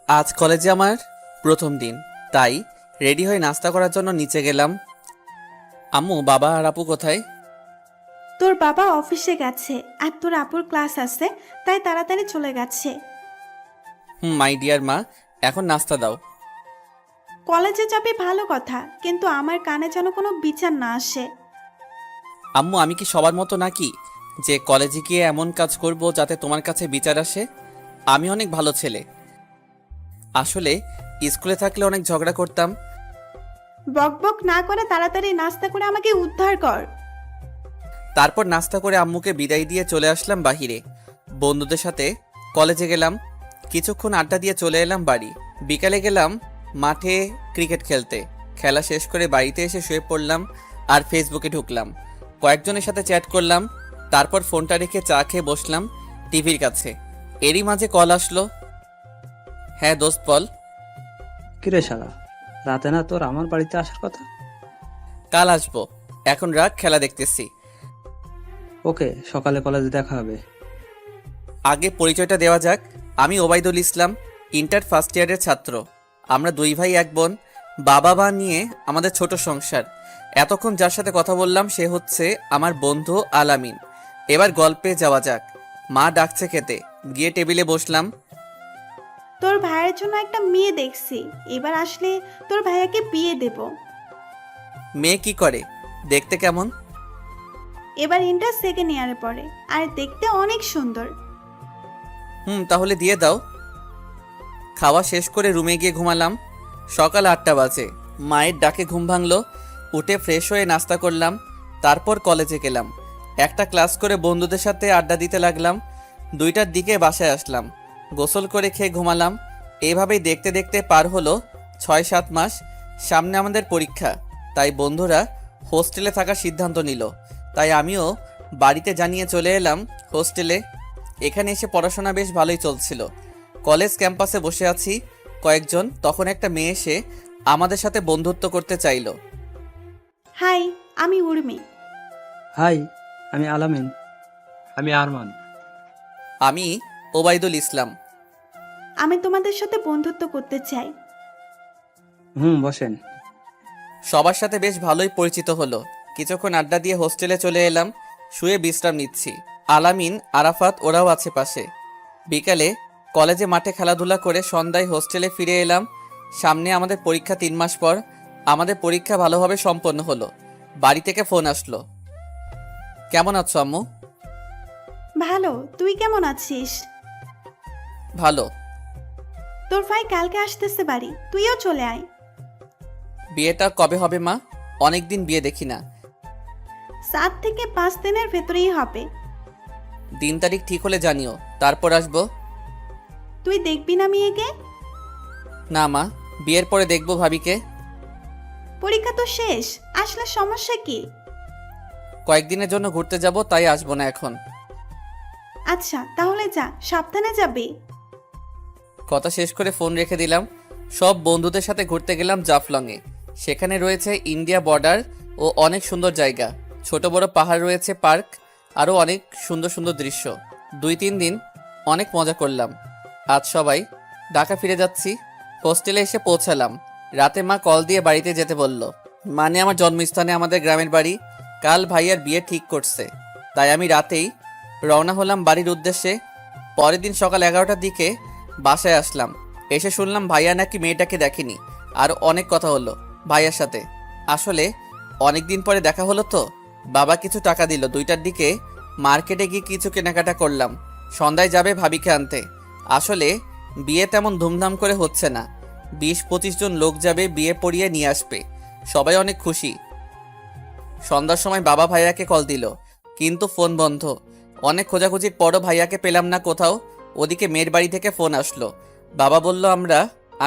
আজ কলেজে আমার প্রথম দিন, তাই রেডি হয়ে নাস্তা করার জন্য নিচে গেলাম। আম্মু, বাবা আর আপু কোথায়? তোর বাবা অফিসে গেছে আর তোর আপুর ক্লাস আছে, তাই তাড়াতাড়ি চলে গেছে। মাই ডিয়ার মা, এখন নাস্তা দাও। কলেজে যাবি ভালো কথা, কিন্তু আমার কানে যেন কোনো বিচার না আসে। আম্মু, আমি কি সবার মতো নাকি যে কলেজে গিয়ে এমন কাজ করব যাতে তোমার কাছে বিচার আসে? আমি অনেক ভালো ছেলে। আসলে স্কুলে থাকলে অনেক ঝগড়া করতাম। বকবক না করে তাড়াতাড়ি নাস্তা করে আমাকে উদ্ধার কর। তারপর নাস্তা করে আম্মুকে বিদায় দিয়ে চলে আসলাম বাহিরে। বন্ধুদের সাথে কলেজে গেলাম, কিছুক্ষণ আড্ডা দিয়ে চলে এলাম বাড়ি। বিকালে গেলাম মাঠে ক্রিকেট খেলতে। খেলা শেষ করে বাড়িতে এসে শুয়ে পড়লাম আর ফেসবুকে ঢুকলাম। কয়েকজনের সাথে চ্যাট করলাম, তারপর ফোনটা রেখে চা খেয়ে বসলাম টিভির কাছে। এরই মাঝে কল আসলো। হ্যাঁ দোস্ত, বল। কিরে শালা, রাতে না তোর আমার বাড়িতে আসার কথা? কাল আসবো, এখন রাখ, খেলা দেখতেছি। ওকে, সকালে কলেজে দেখা হবে। আগে পরিচয়টা দেওয়া যাক। আমি ওবায়দুল ইসলাম, ইন্টার ফার্স্ট ইয়ারের ছাত্র। আমরা দুই ভাই এক বোন। বাবা মা নিয়ে আমাদের ছোট সংসার। এতক্ষণ যার সাথে কথা বললাম সে হচ্ছে আমার বন্ধু আলামিন। এবার গল্পে যাওয়া যাক। মা ডাকছে খেতে, গিয়ে টেবিলে বসলাম। তোর ভাইয়ের জন্য একটা মেয়ে দেখছি, এবার আসলে তোর ভাইয়াকে বিয়ে দেব। মেয়ে কি করে, দেখতে কেমন? এবার ইন্টার সেকেন্ড ইয়ারে পড়ে আর দেখতে অনেক সুন্দর। তাহলে দিয়ে দাও। খাওয়া শেষ করে রুমে গিয়ে ঘুমালাম। সকাল 8টা বাজে। মায়ের ডাকে ঘুম ভাঙলো। উঠে ফ্রেশ হয়ে নাস্তা করলাম, তারপর কলেজে গেলাম। একটা ক্লাস করে বন্ধুদের সাথে আড্ডা দিতে লাগলাম। 2টার দিকে বাসায় আসলাম, গোসল করে খেয়ে ঘুমালাম। এইভাবেই দেখতে দেখতে পার হলো 6-7 মাস। সামনে আমাদের পরীক্ষা, তাই বন্ধুরা হোস্টেলে থাকার সিদ্ধান্ত নিল। তাই আমিও বাড়িতে জানিয়ে চলে এলাম হোস্টেলে। এখানে এসে পড়াশোনা বেশ ভালোই চলছিল। কলেজ ক্যাম্পাসে বসে আছি কয়েকজন, তখন একটা মেয়ে এসে আমাদের সাথে বন্ধুত্ব করতে চাইলো। হাই, আমি উর্মি। হাই, আমি আলামিন। আমি আরমান। আমি ওবায়দুল ইসলাম। আমি তোমাদের সাথে বন্ধুত্ব করতে চাই। বসেন। সবার সাথে বেশ ভালোই পরিচিত হলো। কিছুক্ষণ আড্ডা দিয়ে হোস্টেলে চলে এলাম। শুয়ে বিশ্রাম নিচ্ছি। আলামিন, আরাফাত ওরাও আছে পাশে। বিকালে কলেজে মাঠে খেলাধুলা করে সন্ধ্যায় হোস্টেলে ফিরে এলাম। সামনে আমাদের পরীক্ষা 3 মাস পর। আমাদের পরীক্ষা ভালোভাবে সম্পন্ন হলো। বাড়ি থেকে ফোন আসলো। কেমন আছো আম্মু? ভালো, তুই কেমন আছিস? ভালো। তোর ভাই কালকে আসতেছে বাড়ি, তুইও চলে আয়। বিয়েটা কবে হবে মা? অনেকদিন বিয়ে দেখি না। 7 থেকে 5 দিনের ভেতরেই হবে। দিন তারিখ ঠিক হলে জানিও, তারপর আসবো। তুই দেখবি না মেয়েকে? না মা, বিয়ের পরে দেখবো ভাবিকে। পরীক্ষা তো শেষ, আসলে সমস্যা কি? কয়েকদিনের জন্য ঘুরতে যাব, তাই আসবো না এখন। আচ্ছা তাহলে যা, সাবধানে যাবি। কথা শেষ করে ফোন রেখে দিলাম। সব বন্ধুদের সাথে ঘুরতে গেলাম জাফলংয়ে। সেখানে রয়েছে ইন্ডিয়া বর্ডার ও অনেক সুন্দর জায়গা। ছোট বড় পাহাড় রয়েছে, পার্ক, আরও অনেক সুন্দর সুন্দর দৃশ্য। 2-3 দিন অনেক মজা করলাম। আজ সবাই ঢাকা ফিরে যাচ্ছি। হোস্টেলে এসে পৌঁছালাম। রাতে মা কল দিয়ে বাড়িতে যেতে বলল। মানে আমার জন্মস্থানে আমাদের গ্রামের বাড়ি। কাল ভাইয়ার বিয়ে ঠিক করছে, তাই আমি রাতেই রওনা হলাম বাড়ির উদ্দেশ্যে। পরের দিন সকাল 11টার দিকে বাসায় আসলাম। এসে শুনলাম ভাইয়া নাকি মেয়েটাকে দেখেনি। আর অনেক কথা হলো ভাইয়ার সাথে। আসলে অনেক দিন পরে দেখা হলো তো। বাবা কিছু টাকা দিল। 2টার দিকে মার্কেটে গিয়ে কিছু কেনাকাটা করলাম। সন্ধ্যায় যাবে ভাবিকে আনতে। আসলে বিয়ে তেমন ধুমধাম করে হচ্ছে না। 20-25 জন লোক যাবে, বিয়ে পড়িয়ে নিয়ে আসবে। সবাই অনেক খুশি। সন্ধ্যার সময় বাবা ভাইয়াকে কল দিল, কিন্তু ফোন বন্ধ। অনেক খোঁজাখুঁজির পরও ভাইয়াকে পেলাম না কোথাও। ওদিকে মেয়ের বাড়ি থেকে ফোন আসলো। বাবা বলল আমরা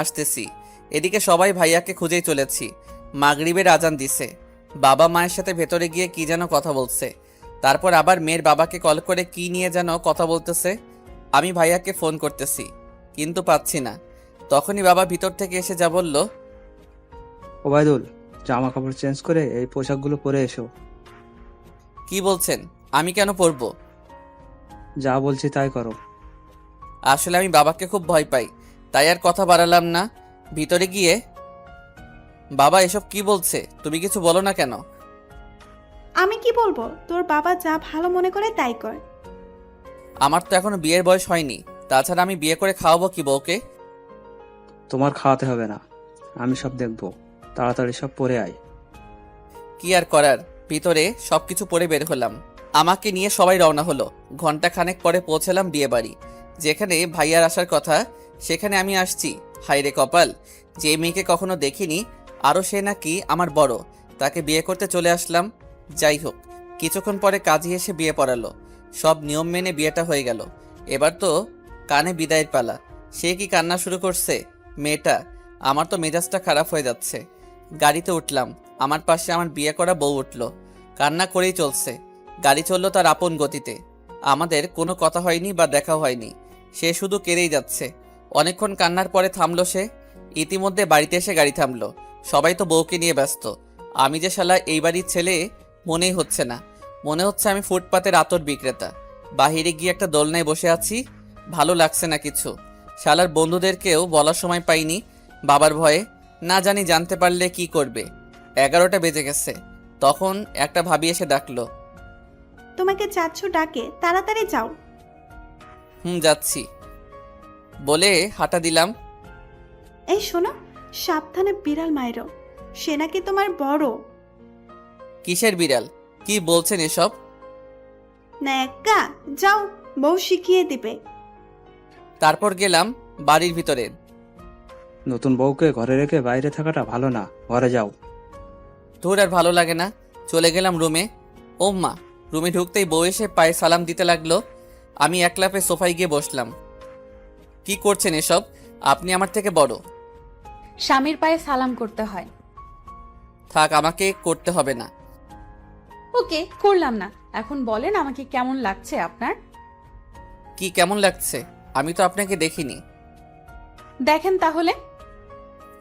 আসতেছি। এদিকে সবাই ভাইয়াকে খুঁজেই চলেছি। মাগরিবের আজান দিছে। বাবা মায়ের সাথে ভেতরে গিয়ে কি যেন কথা বলছে। তারপর আবার মেয়ের বাবাকে কল করে কি নিয়ে যেন কথা বলতেছে। আমি ভাইয়াকে ফোন করতেছি, কিন্তু পাচ্ছি না। তখনই বাবা ভিতর থেকে এসে যা বলল। ওবায়দুল, জামা কাপড় চেঞ্জ করে এই পোশাকগুলো পরে এসো। কি বলছেন? আমি কেন পরবো? যা বলছি তাই করো। আসলে আমি বাবাকে খুব ভয় পাই, তাই আর কথা বাড়ালাম না। ভিতরে গিয়ে, বাবা এসব কি বলছে, তুমি কিছু বলো না কেন? আমি কি বলবো? তোর বাবা যা ভালো মনে করে তাই কর। আমার তো এখনো বিয়ের বয়স হয়নি, তাছাড়া আমি বিয়ে করে খাওয়াবো কি বউকে? তোমার খাওয়াতে হবে না, আমি সব দেখবো। তাড়াতাড়ি সব পরে আয়। কি আর করার, ভিতরে সবকিছু পরে বের হলাম। আমাকে নিয়ে সবাই রওনা হলো। ঘন্টা খানেক পরে পৌঁছালাম বিয়ে বাড়ি। যেখানে ভাইয়ার আসার কথা সেখানে আমি আসছি। হায়রে কপাল, যে মেয়েকে কখনো দেখিনি, আরও সে নাকি আমার বড়, তাকে বিয়ে করতে চলে আসলাম। যাই হোক, কিছুক্ষণ পরে কাজী এসে বিয়ে পড়ালো। সব নিয়ম মেনে বিয়েটা হয়ে গেল। এবার তো কানে বিদায়ের পালা। সে কি কান্না শুরু করছে মেয়েটা! আমার তো মেজাজটা খারাপ হয়ে যাচ্ছে। গাড়িতে উঠলাম, আমার পাশে আমার বিয়ে করা বউ উঠল। কান্না করেই চলছে। গাড়ি চলল তার আপন গতিতে। আমাদের কোনো কথা হয়নি বা দেখা হয়নি, সে শুধু কেঁদেই যাচ্ছে। অনেকক্ষণ কান্নার পরে থামলো সে। ইতিমধ্যে বাড়িতে এসে গাড়ি থামলো। সবাই তো বউকে নিয়ে ব্যস্ত। আমি যে শালা এই বাড়ির ছেলে মনেই হচ্ছে না। মনে হচ্ছে আমি ফুটপাতের আতর বিক্রেতা। বাহিরে গিয়ে একটা দোলনায় বসে আছি, ভালো লাগছে না কিছু। শালার বন্ধুদেরকেও বলার সময় পাইনি বাবার ভয়ে। না জানি জানতে পারলে কি করবে। 11টা বেজে গেছে। তখন একটা ভাবি এসে ডাকলো। তোমাকে চাচ্ছু ডাকে, তাড়াতাড়ি যাও। যাচ্ছি বলে হাঁটা দিলাম। এই শোনো, সাবধানে বিড়াল মাইরো, সে নাকি তোমার বড়। কিসের বিড়াল? কি বলছেন এসব? না একা যাও, বউ শিখিয়ে দিবে। তারপর গেলাম বাড়ির ভিতরে। নতুন বউকে ঘরে রেখে বাইরে থাকাটা ভালো না, ঘরে যাও। ধুর, আর ভালো লাগে না। চলে গেলাম রুমে। ও মা! রুমে ঢুকতেই বউ এসে পায়ে সালাম দিতে লাগলো। আমি একলাপে সোফায় গিয়ে বসলাম। কি করছেন এসব? আপনি আমার থেকে বড়। স্বামীর পায়ে সালাম করতে হয়। থাক, আমাকে করতে হবে না। ওকে, করলাম না। এখন বলেন আমাকে কেমন লাগছে আপনার? কি কেমন লাগছে? আমি তো আপনাকে দেখিনি। দেখেন তাহলে।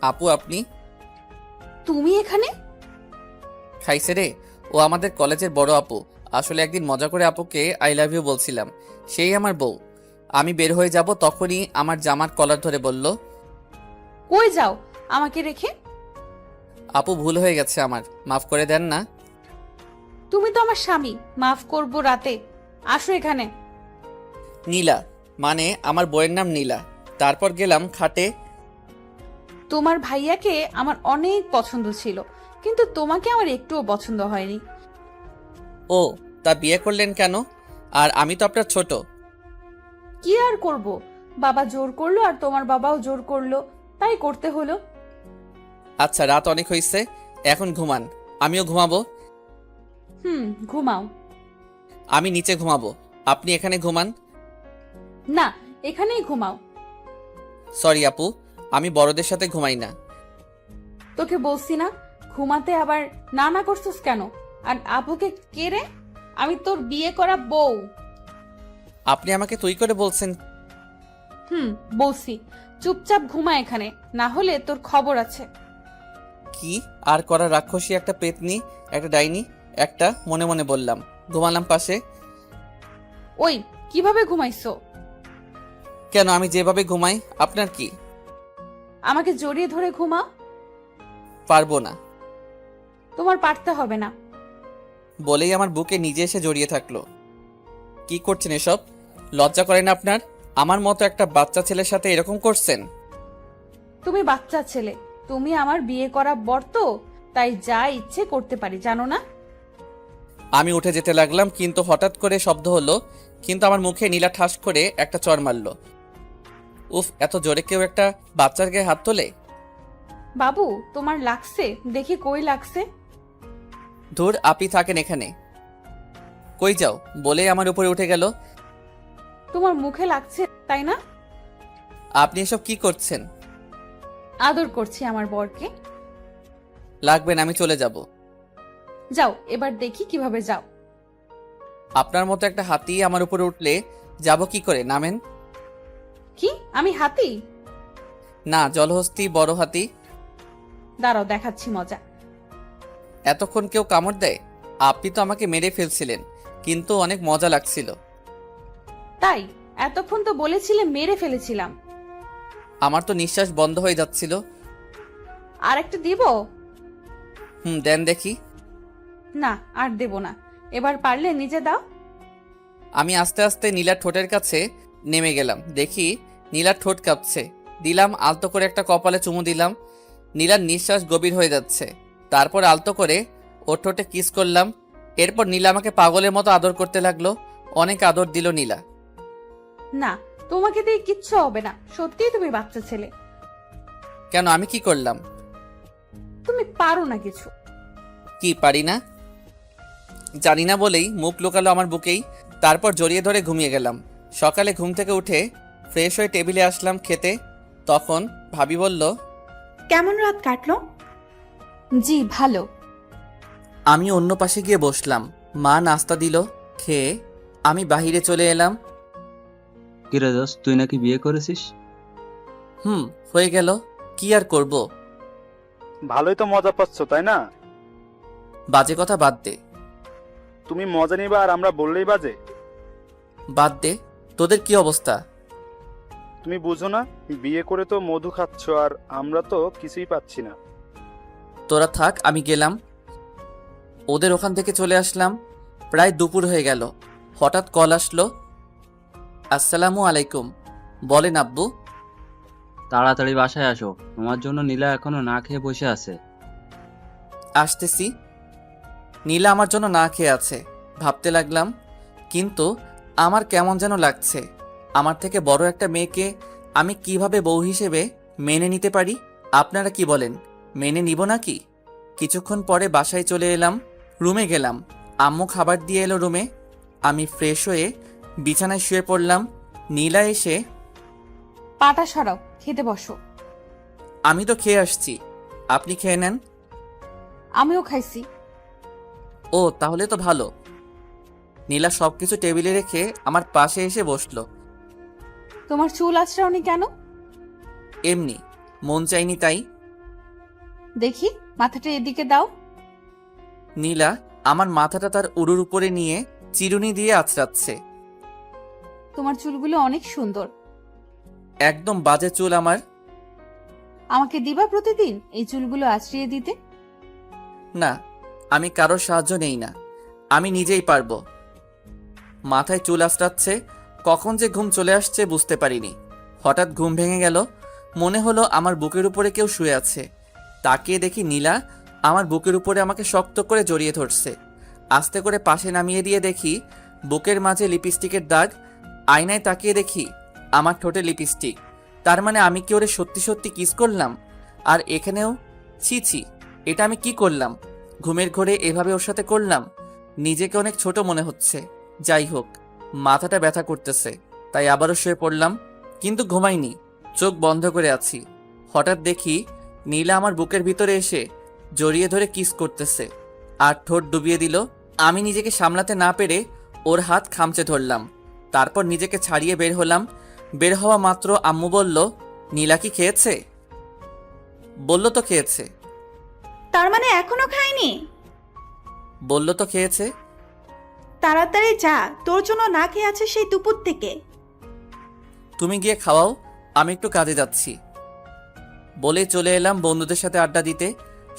আপু আপনি? তুমি এখানে? খাইছে রে, ও আমাদের কলেজের বড় আপু। আসলে একদিন মজা করে আপুকে আই লাভ ইউ বলছিলাম, সেই আমার বউ। আমি বের হয়ে যাব তখনই আমার জামার কলার ধরে বলল, কই যাও আমাকে রেখে? আপু ভুল হয়ে গেছে আমার, মাফ করে দেন না। তুমি তো আমার স্বামী, মাফ করব রাতে। আসো এখানে। নীলা, মানে আমার বইয়ের নাম নীলা। তারপর গেলাম খাটে। তোমার ভাইয়াকে আমার অনেক পছন্দ ছিল, কিন্তু তোমাকে আমার একটুও পছন্দ হয়নি। ও, তা বিয়ে করলেন কেন? আর আমি তো আপনার ছোট। কি আর করব, বাবা জোর করলো আর তোমার বাবাও জোর করলো, তাই করতে হলো। আচ্ছা, রাত অনেক হয়েছে, এখন ঘুমান। আমিও ঘুমাবো। ঘুমাও। আমি নিচে ঘুমাবো, আপনি এখানে ঘুমান। না, এখানেই ঘুমাও। সরি আপু, আমি বড়দের সাথে ঘুমাই না। তোকে বলছি না ঘুমাতে, আবার না না করছিস কেন? আর আপুকে কে রে? আমি তোর বিয়ে করা বউ। আপনি আমাকে তুই করে বলছেন? বলছি। চুপচাপ ঘুমা এখানে, না হলে তোর খবর আছে। কি আর করা, রাক্ষসী একটা পেতনি, একটা ডাইনি একটা, মনে মনে বললাম। ঘুমালাম পাশে। ওই, কিভাবে ঘুমাইছো? কেন, আমি যেভাবে ঘুমাই আপনার কি? আমাকে জড়িয়ে ধরে ঘুমা। পারবো না। তোমার পারতে হবে না। বলেই আমার বুকে নিজে এসে জড়িয়ে থাকলো। কি করছেন এসব? লজ্জা করে না আপনার? আমার মতো একটা বাচ্চা ছেলের সাথে এরকম করছেন? তুমি বাচ্চা ছেলে, তুমি আমার বিয়ে করা বর তো, তাই যা ইচ্ছে করতে পারি, জানো না? আমি উঠে যেতে লাগলাম, কিন্তু হঠাৎ করে শব্দ হলো, কিন্তু আমার মুখে নীলা ঠাস করে একটা চড় মারলো। উফ, এত জোরে কেউ একটা বাচ্চার গায়ে হাত তোলে? বাবু, তোমার লাগছে? দেখি কই লাগছে। ধুর, আপনি থাকেন এখানে। কই যাও বলেই আমার উপরে উঠে গেল। তোমার মুখে লাগছে তাই না? আপনি এসব কি করছেন? আদর করছি আমার বরকে। লাগবে না, আমি চলে যাব। যাও, এবার দেখি কিভাবে যাও। আপনার মতো একটা হাতি আমার উপরে উঠলে যাব কি করে? নামেন। কি আমি হাতি? না, জলহস্তি, বড় হাতি। দাঁড়াও, দেখাচ্ছি মজা। এতক্ষণ কেউ কামড় দেয়? আপনি তো আমাকে মেরে ফেলছিলেন, কিন্তু অনেক মজা লাগছিল। তাই? এতক্ষণ তো বলেছিলে মেরে ফেলেছিলাম। আমার তো নিঃশ্বাস বন্ধ হয়ে যাচ্ছিল। আর একটা দিব? দেন দেখি। না, আর দেব না। এবার পারলে নিজে দাও। আমি আস্তে আস্তে নীলার ঠোঁটের কাছে নেমে গেলাম। দেখি নীলার ঠোঁট কাঁপছে। দিলাম আলতো করে একটা কপালে চুমু দিলাম। নীলার নিঃশ্বাস গভীর হয়ে যাচ্ছে। তারপর আলতো করে ওর ঠোঁটে কিস করলাম। এরপর নীলা আমাকে পাগলের মতো আদর করতে লাগলো। অনেক আদর দিল নীলা। না, তোমাকে দিয়ে কিচ্ছু হবে না। সত্যিই তুমি বাচ্চা ছেলে। কেন, আমি কি করলাম? তুমি পারো না কিছু। কি পারি না? জানি না বলেই মুখ লুকালো আমার বুকেই। তারপর জড়িয়ে ধরে ঘুমিয়ে গেলাম। সকালে ঘুম থেকে উঠে ফ্রেশ হয়ে টেবিলে আসলাম খেতে। তখন ভাবি বলল, কেমন রাত কাটলো? জি ভালো। আমি অন্য পাশে গিয়ে বসলাম। মা নাস্তা দিল। খেয়ে আমি বাহিরে চলে এলাম। কিরে দোস্ত, তুই নাকি বিয়ে করেছিস? হয়ে গেল। কি আর করব? ভালোই তো মজা পাচ্ছ, তাই না? বাজে কথা বাদ দে। তুমি মজা নিবা আর আমরা বললেই বাজে? বাদ দে। তোদের কি অবস্থা? তুমি বুঝো না, বিয়ে করে তো মধু খাচ্ছ আর আমরা তো কিছুই পাচ্ছি না। তোরা থাক, আমি গেলাম। ওদের ওখান থেকে চলে আসলাম। প্রায় দুপুর হয়ে গেল। হঠাৎ কল আসলো। আসসালামু আলাইকুম। বলেন আব্বু। তাড়াতাড়ি বাসায় আসো, তোমার জন্য নীলা এখনো না খেয়ে বসে আছে। আসতেছি। নীলা আমার জন্য না খেয়ে আছে। ভাবতে লাগলাম, কিন্তু আমার কেমন যেন লাগছে। আমার থেকে বড় একটা মেয়েকে আমি কিভাবে বউ হিসেবে মেনে নিতে পারি? আপনারা কি বলেন, মেনে নিব নাকি? কিছুক্ষণ পরে বাসায় চলে এলাম। রুমে গেলাম। আম্মু খাবার দিয়ে এলো রুমে। আমি ফ্রেশ হয়ে বিছানায় শুয়ে পড়লাম। নীলা এসে, পাটা সরাও, খেতে বসো। আমি তো খেয়ে আসছি, আপনি খেয়ে নেন। আমিও খাইছি। ও, তাহলে তো ভালো। নীলা সবকিছু টেবিলে রেখে আমার পাশে এসে বসলো। তোমার চুল আঁচড়াওনি কেন? এমনি, মন চাইনি তাই। দেখি, মাথাটা এদিকে দাও। নীলা আমার মাথাটা তার উড়ুর উপরে নিয়ে চিরুনি দিয়ে আঁচড়াচ্ছে। তোমার চুলগুলো অনেক সুন্দর। একদম বাজে চুল আমার। আমাকে দিবা প্রতিদিন এই চুলগুলো আঁচড়িয়ে দিতে? না, আমি কারোর সাহায্য নেই না, আমি নিজেই পারবো। মাথায় চুল আঁচড়াচ্ছে। কখন যে ঘুম চলে আসছে বুঝতে পারিনি। হঠাৎ ঘুম ভেঙে গেল। মনে হলো আমার বুকের উপরে কেউ শুয়ে আছে। তাকিয়ে দেখি নীলা আমার বুকের উপরে আমাকে শক্ত করে জড়িয়ে ধরছে। আস্তে করে পাশে নামিয়ে দিয়ে দেখি বুকের মাঝে লিপস্টিকের দাগ। আয়নায় তাকিয়ে দেখি আমার ঠোঁটে লিপস্টিক। তার মানে আমি কি ওরে সত্যি সত্যি কিস করলাম? আর এখানেও? ছি ছি, এটা আমি কি করলাম? ঘুমের ঘোরে এভাবে ওর সাথে করলাম। নিজেকে অনেক ছোট মনে হচ্ছে। যাই হোক, মাথাটা ব্যথা করতেছে, তাই আবারও শুয়ে পড়লাম। কিন্তু ঘুমাইনি, চোখ বন্ধ করে আছি। হঠাৎ দেখি নীলা আমার বুকের ভিতরে এসে জড়িয়ে ধরে কিস করতেছে আর ঠোঁট ডুবিয়ে দিল। আমি নিজেকে সামলাতে না পেরে ওর হাত খামচে ধরলাম। তারপর নিজেকে ছাড়িয়ে বের হলাম। বের হওয়া মাত্র আম্মু বলল, নীলা কি খেয়েছে? বলল তো খেয়েছে। তার মানে এখনো খাইনি? বলল তো খেয়েছে। তাড়াতাড়ি যা, তোর জন্য না খেয়ে আছে সেই দুপুর থেকে। তুমি গিয়ে খাওয়াও, আমি একটু কাজে যাচ্ছি। বলে চলে এলাম বন্ধুদের সাথে আড্ডা দিতে।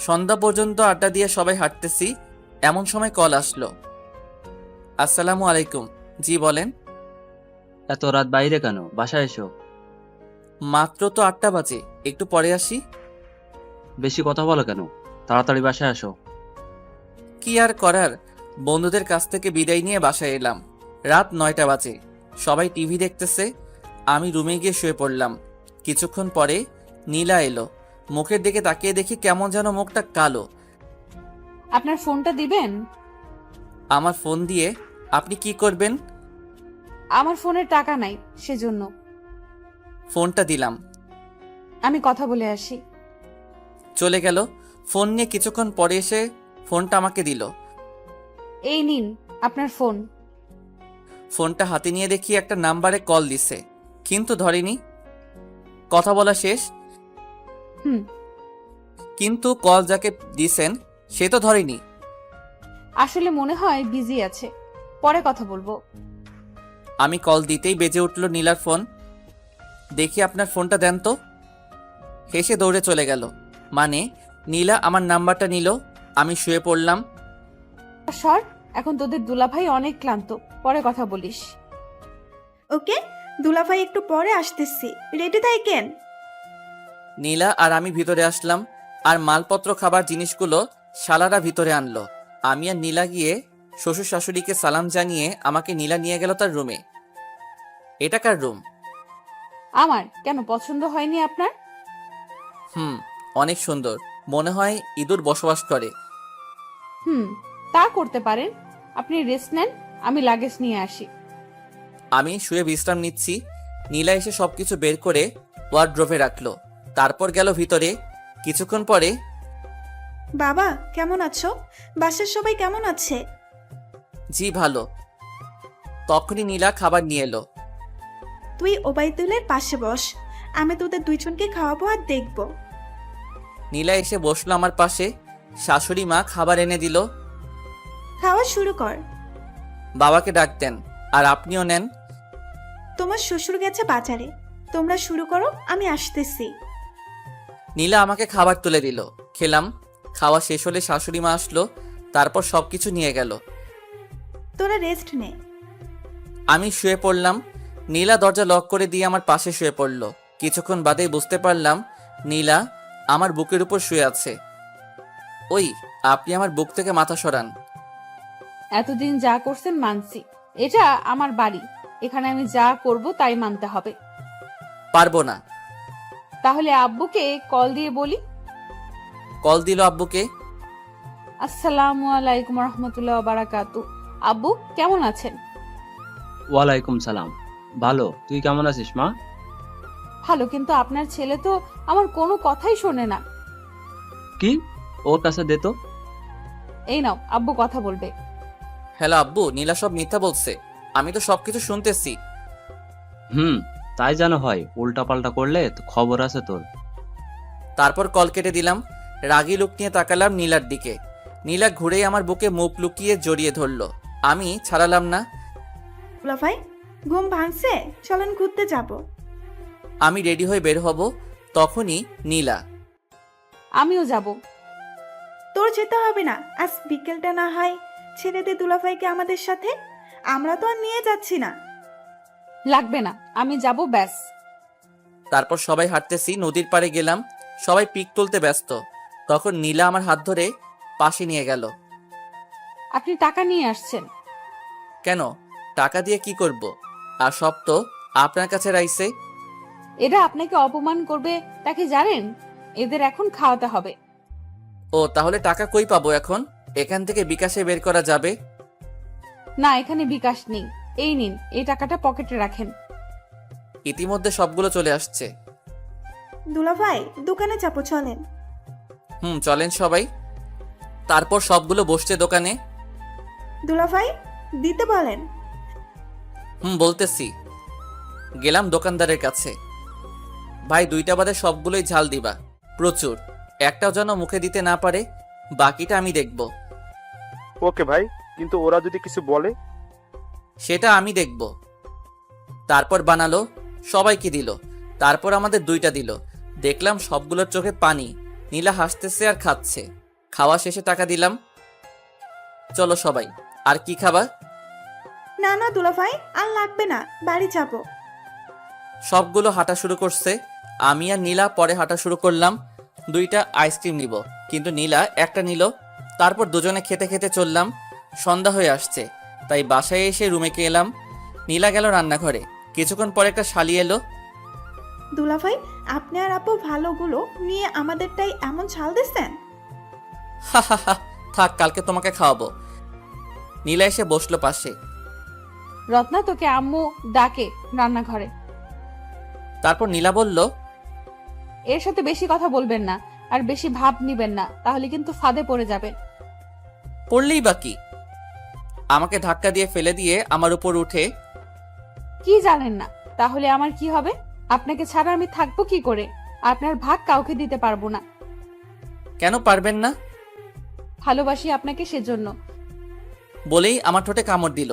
সন্ধ্যা পর্যন্ত আড্ডা দিয়ে সবাই হাঁটতেছি। এমন সময় কল আসলো। আসসালামু আলাইকুম। জি বলেন। এত রাত বাইরে কেন? বাসায় এসো। মাত্র তো 8টা বাজে, একটু পরে আসি। বেশি কথা বলো কেন? তাড়াতাড়ি বাসায় আসো। কি আর করার, বন্ধুদের কাছ থেকে বিদায় নিয়ে বাসায় এলাম। রাত 9টা বাজে। সবাই টিভি দেখতেছে। আমি রুমে গিয়ে শুয়ে পড়লাম। কিছুক্ষণ পরে নীলা এলো। মুখের দিকে তাকিয়ে দেখি কেমন যেন মুখটা কালো। আপনার ফোনটা দিবেন? আমার ফোন দিয়ে আপনি কি করবেন? আমার ফোনে টাকা নাই, সেজন্য। ফোনটা দিলাম। আমি কথা বলে আসি। চলে গেল। ফোন নিয়ে কিছুক্ষণ পরে এসে ফোনটা আমাকে দিল। এই নিন আপনার ফোন। ফোনটা হাতে নিয়ে দেখি একটা নাম্বারে কল দিছে, কিন্তু ধরেনি। কথা বলা শেষ, হুম। কিন্তু কল যাকে দিছেন সে তো ধরেনি। আসলে মনে হয় বিজি আছে, পরে কথা বলবো। আমি কল দিতেই বেজে উঠল নীলার ফোন। দেখি আপনার ফোনটা দেন তো। হেসে দৌড়ে চলে গেল। মানে নীলা আমার নাম্বারটা নিল। আমি শুয়ে পড়লাম। সর, এখন তোদের দুলাভাই অনেক ক্লান্ত, পরে কথা বলিস। ওকে, দুলাভাই একটু পরে আসতেছি, রেডি থাকেন। নীলা আর আমি ভিতরে আসলাম, আর মালপত্র খাবার জিনিসগুলো শালারা ভিতরে আনলো। আমি আর নীলা গিয়ে শ্বশুর শাশুড়িকে সালাম জানিয়ে আমাকে নীলা নিয়ে গেল তার রুমে। এটা কার রুম? আমার কেন পছন্দ হয়নি আপনার? অনেক সুন্দর, মনে হয় ইঁদুর বসবাস করে। তা করতে পারেন। আপনি রেস্ট নেন, আমি লাগেজ নিয়ে আসি। আমি শুয়ে বিশ্রাম নিচ্ছি। নীলা এসে সবকিছু বের করে ওয়ার্ড্রোভে রাখলো, তারপর গেল ভিতরে। কিছুক্ষণ পরে, বাবা কেমন আছো? বাসার সবাই কেমন আছে? জি ভালো। তখনই নীলা খাবার নিয়ে এলো। তুই ওবাইদুলের পাশে বস, আমি তোদের দুইজনকে খাওয়াবো আর দেখবো। নীলা এসে বসলো আমার পাশে। শাশুড়ি মা খাবার এনে দিল। খাওয়া শুরু কর। বাবাকে ডাক দেন, আর আপনিও নেন। তোমার শ্বশুর গেছে বাজারে, তোমরা শুরু করো, আমি আসতেছি। নীলা আমাকে খাবার তুলে দিল। খেলাম। খাওয়া শেষ হলে শাশুড়ি মা আসলো, তারপর সবকিছু নিয়ে গেল। তোরা রেস্ট নে। আমি শুয়ে পড়লাম। নীলা দরজা লক করে দিয়ে আমার পাশে শুয়ে পড়ল। কিছুক্ষণ বাদেই বুঝতে পারলাম নীলা আমার বুকের উপর শুয়ে আছে। ওই, আপনি আমার বুক থেকে মাথা সরান। এতদিন যা করছেন মানছি, এটা আমার বাড়ি, এখানে আমি যা করব তাই মানতে হবে। পারবো না। তাহলে আব্বুকে কল দিয়ে বলি। কল দিল আব্বুকে। আসসালামু আলাইকুম রহমতুল্লাহ বারাকাতু। আব্বু কেমন আছেন? ওয়ালাইকুম সালাম। ভালো, তুই কেমন আছিস মা? ভালো, কিন্তু আপনার ছেলে তো আমার কোনো কথাই শোনে না। কি? ওর কাছে দে তো। এই নাও, আব্বু কথা বলবে। হ্যালো আব্বু, নীলা সব মিথ্যা বলছে। আমি তো সবকিছু শুনতেছি। তাই যেন হয়, উল্টা পাল্টা করলে তো খবর আছে তোর। তারপর কল কেটে দিলাম। রাগী লুক নিয়ে তাকালাম নীলার দিকে। নীলা ঘুরেই আমার বুকে মুখ লুকিয়ে জড়িয়ে ধরলো। আমি ছাড়ালাম না। দুলাভাই ঘুম ভাঙছে, চলেন ঘুরতে যাব। আমি রেডি হয়ে বের হব, তখনই নীলা। আমিও যাব। তোর যেতে হবে না, আজ বিকেলটা না হয় ছেড়ে দে দুলাভাইকে আমাদের সাথে, আমরা তো আর নিয়ে যাচ্ছি না। লাগবে না, আমি যাব ব্যাস। তারপর সবাই হাঁটতেছি, নদীর পাড়ে গেলাম। সবাই পিক তুলতে ব্যস্ত। তখন নীলা আমার হাত ধরে পাশে নিয়ে গেল। আপনি টাকা নিয়ে আসছেন? কেন? টাকা দিয়ে কি করব? আর সব তো আপনার কাছে রাইছে। এরা আপনাকে অপমান করবে তা কি জানেন? এদের এখন খাওয়াতে হবে। ও, তাহলে টাকা কই পাবো এখন? এখান থেকে বিকাশে বের করা যাবে? না, এখানে বিকাশ নেই। এই নিন, এই টাকাটা পকেটে রাখেন। ইতিমধ্যে সবগুলো চলে আসছে। দুলাভাই দোকানে যাবো, চলেন। চলেন সবাই। তারপর সবগুলো বসছে দোকানে। দুলাভাই দিতে বলেন। বলতেছি। গেলাম দোকানদারের কাছে। ভাই, 2টা বাদে সবগুলোই ঝাল দিবা, প্রচুর। একটাও যেন মুখে দিতে না পারে, বাকিটা আমি দেখব। ওকে ভাই, কিন্তু ওরা যদি কিছু বলে? সেটা আমি দেখব। তারপর বানালো, সবাইকে দিল। তারপর আমাদের 2টা দিল। দেখলাম সবগুলোর চোখে পানি। নীলা হাসতেছে আর খাচ্ছে। খাওয়া শেষে টাকা দিলাম। চলো সবাই। আর কি খাবা? না না দুলাভাই, আর লাগবে না, বাড়ি যাব। সবগুলো হাঁটা শুরু করছে। আমি আর নীলা পরে হাঁটা শুরু করলাম। 2টা আইসক্রিম নিব, কিন্তু নীলা একটা নিল। তারপর দুজনে খেতে খেতে চললাম। সন্ধ্যা হয়ে আসছে, তাই বাসায় এসে রুমে এলাম। নীলা গেল রান্নাঘরে। কিছুক্ষণ পরে একটা শালি এলো। দুলাভাই আপনি আর আপু ভালোগুলো নিয়ে আমাদেরটাই এমন ছাল দিচ্ছেন? হা হা হা, থাক, কালকে তোমাকে খাওয়াবো। নীলা এসে বসলো পাশে। রত্না, তোকে আম্মু ডাকে রান্নাঘরে। তারপর নীলা বলল, এর সাথে বেশি কথা বলবেন না, আর বেশি ভাব নিবেন না, তাহলে কিন্তু ফাঁদে পড়ে যাবেন। পড়লেই বা কি? আমাকে ধাক্কা দিয়ে ফেলে দিয়ে আমার উপর উঠে, কি জানেন না? তাহলে আমার কি হবে? আপনাকে ছাড়া আমি থাকবো কি করে? আপনার ভাগ কাউকে দিতে পারবো না। কেন পারবেন না? ভালোবাসি আপনাকে, সেজন্য। বলেই আমার ঠোঁটে কামড় দিল।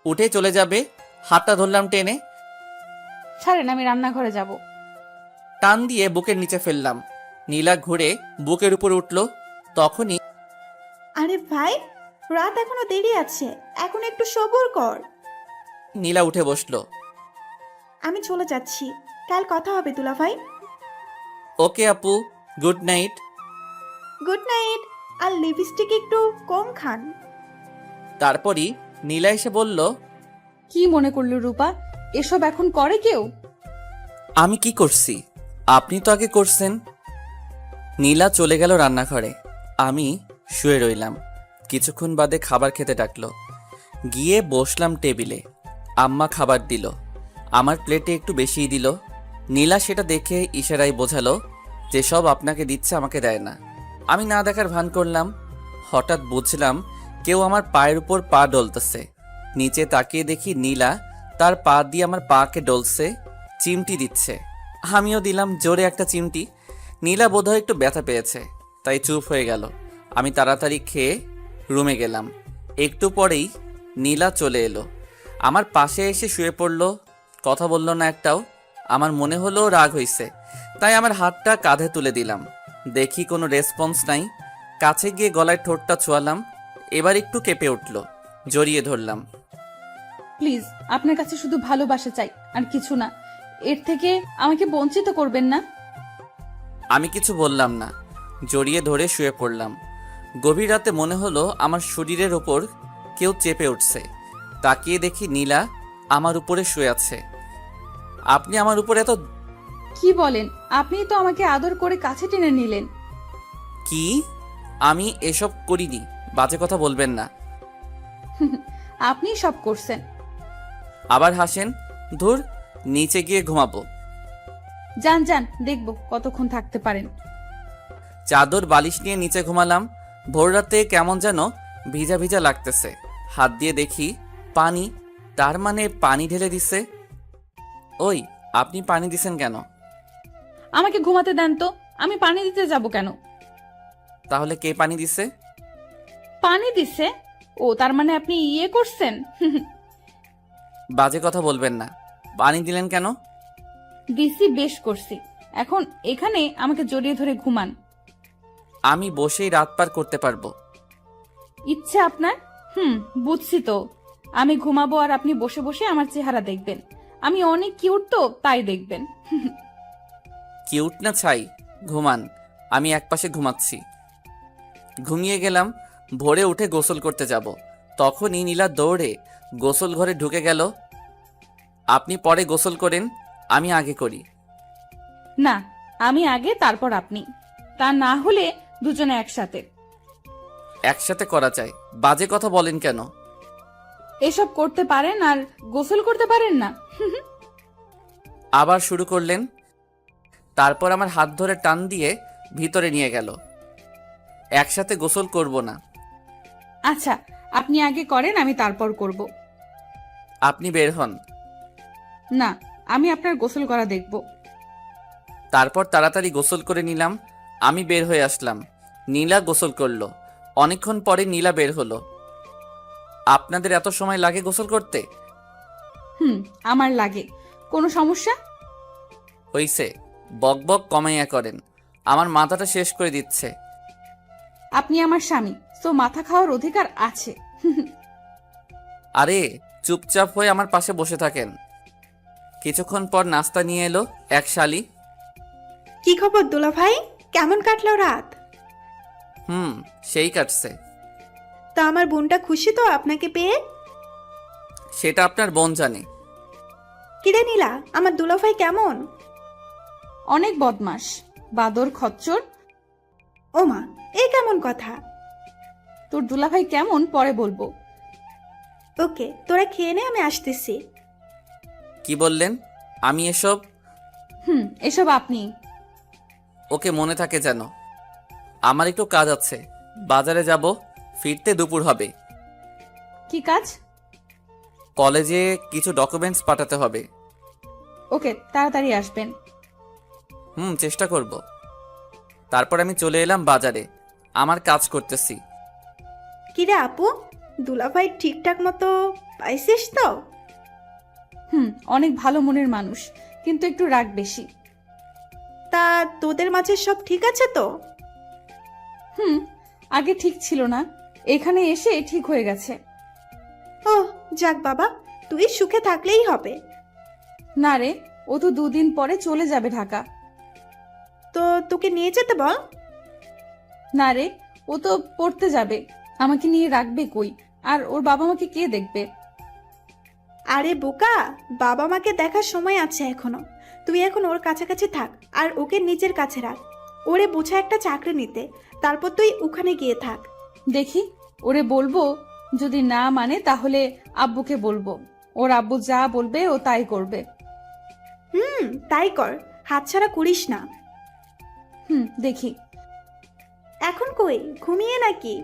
উঠে চলে যাবে, হাতটা ধরলাম টেনে। ছাড়েন, আমি রান্নাঘরে যাব। টান দিয়ে বুকের নিচে ফেললাম। নীলা ঘুরে বুকের উপর উঠল। তখনই আরে ভাই, রাত এখনো দেরি আছে, এখন একটু সবুর কর। নীলা উঠে বসলো। আমি চলে যাচ্ছি, কাল কথা হবে দুলাভাই। ওকে আপু, গুড নাইট। Good night. আর লিপস্টিক একটু কম খান। তারপরই নীলা এসে বলল, কি মনে করলো রূপা? এসব এখন করে কেউ? আমি কি করছি? আপনি তো আগে করছেন। নীলা চলে গেল রান্নাঘরে। আমি শুয়ে রইলাম। কিছুক্ষণ বাদে খাবার খেতে ডাকলো। গিয়ে বসলাম টেবিলে। আম্মা খাবার দিল। আমার প্লেটে একটু বেশিই দিল। নীলা সেটা দেখে ইশারায় বোঝালো যে সব আপনাকে দিচ্ছে, আমাকে দেয় না। আমি না দেখার ভান করলাম। হঠাৎ বুঝলাম কেউ আমার পায়ের উপর পা ডলতেছে। নিচে তাকিয়ে দেখি নীলা তার পা দিয়ে আমার পাকে ডলছে, চিমটি দিচ্ছে। আমিও দিলাম জোরে একটা চিমটি। নীলা বোধহয় একটু ব্যথা পেয়েছে, তাই চুপ হয়ে গেল। আমি তাড়াতাড়ি খেয়ে রুমে গেলাম। একটু পরেই নীলা চলে এলো। আমার পাশে এসে শুয়ে পড়ল। কথা বলল না একটাও। আমার মনে হলো রাগ হইছে, তাই আমার হাতটা কাঁধে তুলে দিলাম। দেখি কোনো রেসপন্স নাই। কাছে গিয়ে গলায় ঠোঁটটা ছোঁয়ালাম। এবার একটু কেঁপে উঠল। জড়িয়ে ধরলাম। প্লিজ, আপনার কাছে শুধু ভালোবাসা চাই, আর কিছু না। এর থেকে আমাকে বঞ্চিত করবেন না। আমি কিছু বললাম না। জড়িয়ে ধরে শুয়ে পড়লাম। গভীর রাতে মনে হলো আমার শরীরের ওপর কেউ চেপে উঠছে। তাকিয়ে দেখি নীলা আমার উপরে শুয়ে আছে। আপনি আমার উপরে এত... কি বলেন? আপনি তো আমাকে আদর করে কাছে টেনে নিলেন। কি? আমি এসব করিনি। বাজে কথা বলবেন না। আপনি সব করছেন। আবার হাসেন। ধুর, নিচে গিয়ে ঘুমাবো। যান যান, দেখবো কতক্ষণ থাকতে পারেন। চাদর বালিশ নিয়ে নিচে ঘুমালাম। ভোর রাতে কেমন যেন ভিজা ভিজা লাগতেছে। হাত দিয়ে দেখি পানি। তার মানে পানি ঢেলে দিছে। ওই, আপনি পানি দিছেন কেন? আমাকে ঘুমাতে দেন তো, আমি পানি দিতে যাব কেন? তাহলে কে পানি দিছে? পানি দিছে? ও, তার মানে আপনি ইয়ে করছেন। বাজে কথা বলবেন না। পানি দিলেন কেন? দিছি, বেশ করছি। এখন এখানে আমাকে জড়িয়ে ধরে ঘুমান। আমি বসেই রাত পার করতে পারবো। ইচ্ছে আপনার? বুঝছি তো। আমি ঘুমাবো আর আপনি বসে বসে আমার চেহারা দেখবেন। আমি অনেক কিউট তো, তাই দেখবেন। কিউট না ছাই, ঘুমান। আমি একপাশে ঘুমাচ্ছি। ঘুমিয়ে গেলাম। ভোরে উঠে গোসল করতে যাব। তখনই নীলা দৌড়ে গোসল ঘরে ঢুকে গেল। আপনি পরে গোসল করেন, আমি আগে করি। না, আমি আগে, তারপর আপনি। তা না হলে দুজনে একসাথে। একসাথে করা যায়। বাজে কথা বলেন কেন? এসব করতে পারেন আর গোসল করতে পারেন না? আবার শুরু করলেন। তারপর আমার হাত ধরে টান দিয়ে ভিতরে নিয়ে গেল। একসাথে গোসল করব না। আচ্ছা, আপনি আগে করেন, আমি তারপর করব। আপনি বের হন। না, আমি আপনার গোসল করা দেখব। তারপর তাড়াতাড়ি গোসল করে নিলাম। আমি বের হয়ে আসলাম। নীলা গোসল করলো। অনেকক্ষণ পরে নীলা বের হলো। আপনাদের এত সময় লাগে গোসল করতে? আমার লাগে। কোনো সমস্যা? হইছে, বক বক কমাইয়া করেন। আমার মাথাটা শেষ করে দিচ্ছে। আপনি আমার স্বামী, তো মাথা খাওয়ার অধিকার আছে। আরে, চুপচাপ হয়ে আমার পাশে বসে থাকেন। কিছুক্ষণ পর নাস্তা নিয়ে এলো এক শালি। কি খবর দুলাভাই, কেমন কাটলো রাত? সেই কাটছে। তা আমার বোনটা খুশি তো আপনাকে পেয়ে? সেটা আপনার বোন জানে। কিরে নীলা, আমার দুলাভাই কেমন? অনেক বদমাস, বাদর, খচ্চর। ওমা, এই কেমন কথা? তোর দুলাভাই কেমন পরে বলবো। ওকে, তোরা খেয়ে নে, আমি আসতেছি। কি বললেন? আমি এসব... এসব আপনি। ওকে, মনে থাকে যেন। আমার একটু কাজ আছে, বাজারে যাব। ফিরতে দুপুর হবে। কি কাজ? কলেজে কিছু ডকুমেন্টস পাঠাতে হবে। ওকে, তাড়াতাড়ি আসবেন। চেষ্টা করব। তারপর আমি চলে এলাম বাজারে। আমার কাজ করতেছি। কিরে আপু, দুলাভাই ঠিকঠাক মতো পাইছিস তো? অনেক ভালো মনের মানুষ, কিন্তু একটু রাগ বেশি। তা তোদের মাঝে সব ঠিক আছে তো? হুম, আগে ঠিক ছিল না, এখানে এসে ঠিক হয়ে গেছে। ও যাক বাবা, তুই সুখে থাকলেই হবে। না রে, ও তো 2 দিন পরে চলে যাবে ঢাকা। তো তোকে নিয়ে যেতে বল। না রে, ও তো পড়তে যাবে, আমাকে নিয়ে রাখবে কই? আর ওর বাবা মাকে কে দেখবে? আরে বোকা, বাবা মাকে দেখার সময় আছে এখনো। তুই এখন ওর কাছাকাছি থাক আর ওকে নিজের কাছে রাখ। ওরে বোঝা একটা চাকরি নিতে, তারপর তুই ওখানে গিয়ে থাক। দেখি, ওরে বলবো, যদি না মানে তাহলে আব্বুকে বলবো। ওর আব্বু যা বলবে ও তাই করবে। তাই কর, হাতছাড়া করিস না। দেখি। এখন কই, ঘুমিয়ে নাকি?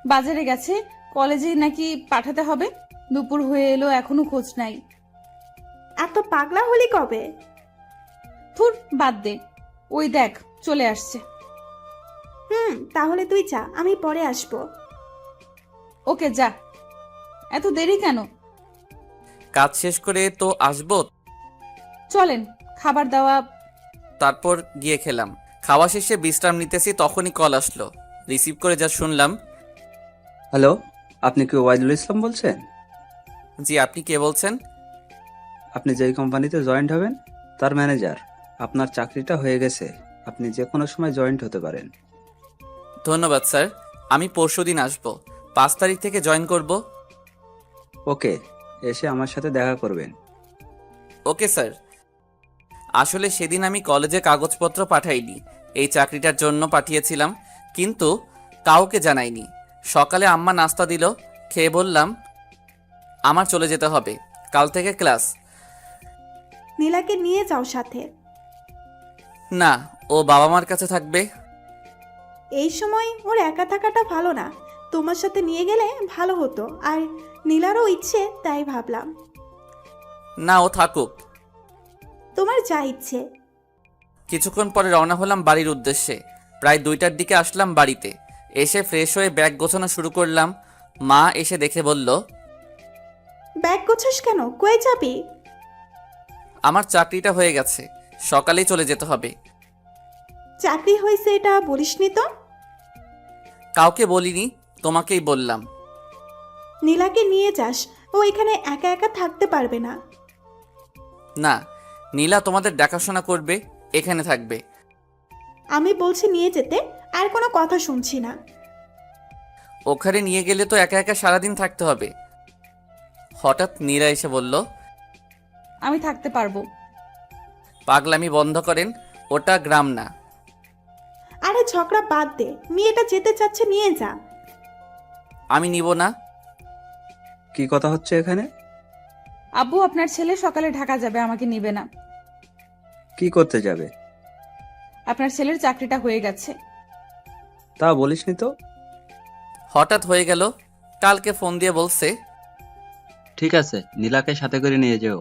বাজারে গেছে, কলেজে নাকি পাঠাতে হবে। দুপুর হয়ে এলো, এখনো খোঁজ নাই। এত পাগলা হলি কবে? থুর, বাদ দে। ওই দেখ, চলে আসছে। তাহলে তুই যা, আমি পরে আসবো। ওকে, যা। এত দেরি কেন? কাজ শেষ করে তো আসবো। চলেন, খাবার দাওয়া। তারপর গিয়ে খেলাম। খাওয়া শেষে বিশ্রাম নিতেছি, তখনই কল আসলো। রিসিভ করে যা শুনলাম, হ্যালো, আপনি কি ওয়াইদুল ইসলাম বলছেন? জি, আপনি কে বলছেন? আপনি যেই কোম্পানিতে জয়েন্ট হবেন তার ম্যানেজার। আপনার চাকরিটা হয়ে গেছে, আপনি যে কোনো সময় জয়েন্ট হতে পারেন। ধন্যবাদ স্যার, আমি পরশুদিন আসবো। 5 তারিখ থেকে জয়েন করব। ওকে, এসে আমার সাথে দেখা করবেন। Okay sir. আসলে সেদিন আমি কলেজে কাগজপত্র পাঠাইনি, এই চাকরিটার জন্য পাঠিয়েছিলাম, কিন্তু কাউকে জানাইনি। সকালে আম্মা নাস্তা দিল, খেয়ে বললাম আমার চলে যেতে হবে, কাল থেকে ক্লাস। নীলাকে নিয়ে যাও সাথে। না, ও বাবা মার কাছে থাকবে। এই সময় ওর একা থাকাটা ভালো না, তোমার সাথে নিয়ে গেলে ভালো হতো। আর নীলারও ইচ্ছে, তাই ভাবলাম। না, ও থাকুক। তোমার যা ইচ্ছে। কিছুক্ষণ পরে রওনা হলাম বাড়ির উদ্দেশ্যে। প্রায় 2টার দিকে আসলাম বাড়িতে। এসে ফ্রেশ হয়ে ব্যাগ গোছানো শুরু করলাম। মা এসে দেখে বলল, ব্যাগ গোছাস কেন, কই যাবি? আমার চাকরিটা হয়ে গেছে, সকালেই চলে যেতে হবে। চাকরি হয়েছে এটা বলিসনি তো? কাউকে বলিনি, তোমাকেই বললাম। নীলাকে নিয়ে যাস, ও এখানে একা একা থাকতে পারবে না। না, নীলা তোমাদের দেখাশোনা করবে, এখানে থাকবে। আমি বলছি নিয়ে যেতে, আর কোনো কথা শুনছি না। ওখানে নিয়ে গেলে তো একা একা সারাদিন থাকতে হবে। হঠাৎ নীরা এসে বলল, আমি থাকতে পারবো। পাগলামি বন্ধ করেন, ওটা গ্রাম না। আরে ঝগড়া বাদ দে, মেয়েটা যেতে চাচ্ছে, নিয়ে যা। আমি নিব না। কি কথা হচ্ছে এখানে? আব্বু, আপনার ছেলে সকালে ঢাকা যাবে, আমাকে নিবে না। কি করতে যাবে? আপনার ছেলের চাকরিটা হয়ে গেছে। তা বলিসনি তো। হঠাৎ হয়ে গেল, কালকে ফোন দিয়ে বলছে। ঠিক আছে, নীলাকে সাথে করে নিয়ে যেও।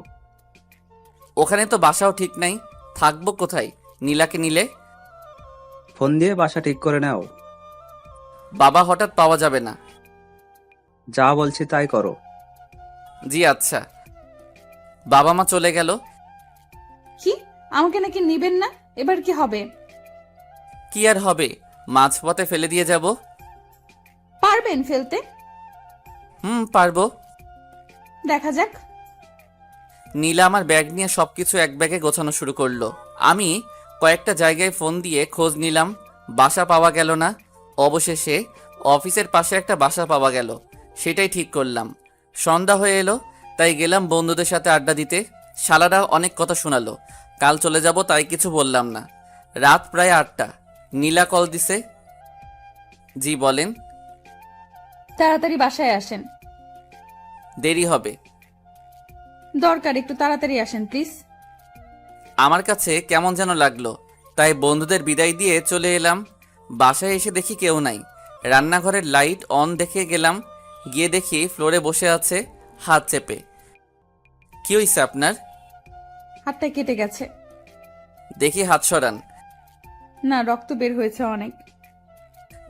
ওখানে তো বাসাও ঠিক নাই, থাকবো কোথায় নীলাকে নিলে? ফোন দিয়ে বাসা ঠিক করে নাও। বাবা হঠাৎ পাওয়া যাবে না। যা বলছি তাই করো। জি আচ্ছা। বাবা মা চলে গেল। কি, আমাকে নাকি নিবেন না? এবার কি হবে? কি আর হবে, মাঝপথে ফেলে দিয়ে যাব। পারবেন ফেলতে? পারবো। দেখা যাক। নীলা আমার ব্যাগ নিয়ে সবকিছু এক ব্যাগে গোছানো শুরু করলো। আমি কয়েকটা জায়গায় ফোন দিয়ে খোঁজ নিলাম, বাসা পাওয়া গেল না। অবশেষে অফিসের পাশে একটা বাসা পাওয়া গেল, সেটাই ঠিক করলাম। সন্ধ্যা হয়ে এলো, তাই গেলাম বন্ধুদের সাথে আড্ডা দিতে। শালারা অনেক কথা শোনালো, কাল চলে যাব তাই কিছু বললাম না। রাত প্রায় 8টা, নীলা কল দিছে। জি বলেন। তাড়াতাড়ি বাসায় আসেন। দেরি হবে। দরকার, একটু তাড়াতাড়ি আসেন প্লিজ। আমার কাছে কেমন যেন লাগলো, তাই বন্ধুদের বিদায় দিয়ে চলে এলাম। বাসায় এসে দেখি কেউ নাই। রান্নাঘরের লাইট অন দেখে গেলাম, গিয়ে দেখি ফ্লোরে বসে আছে হাত চেপে। কি হইছে আপনার? হাতটা কেটে গেছে। দেখি হাত সরান। না, রক্ত বের হয়েছে অনেক।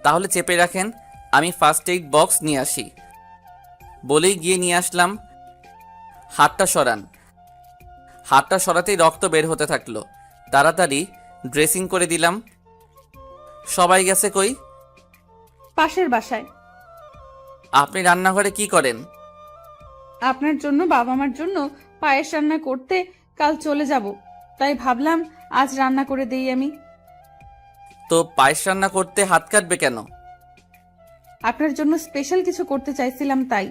তাহলে চেপে রাখেন, আমি ফার্স্ট এইড বক্স নিয়ে আসি। বলেই গিয়ে নিয়ে আসলাম। হাতটা সরান। হাতটা সরাতেই রক্ত বের হতে থাকলো। তাড়াতাড়ি ড্রেসিং করে দিলাম। সবাই গেছে কই? পাশের বাসায়। আপনি রান্নাঘরে কি করেন? আপনার জন্য বাবা মার জন্য পায়েস রান্না করতে কাল চলে যাব, তাই ভাবলাম আজ রান্না করে দেই আমি। তো পায়েস রান্না করতে হাত কাটবে কেন? আপনার জন্য স্পেশাল কিছু করতে চাইছিলাম তাই।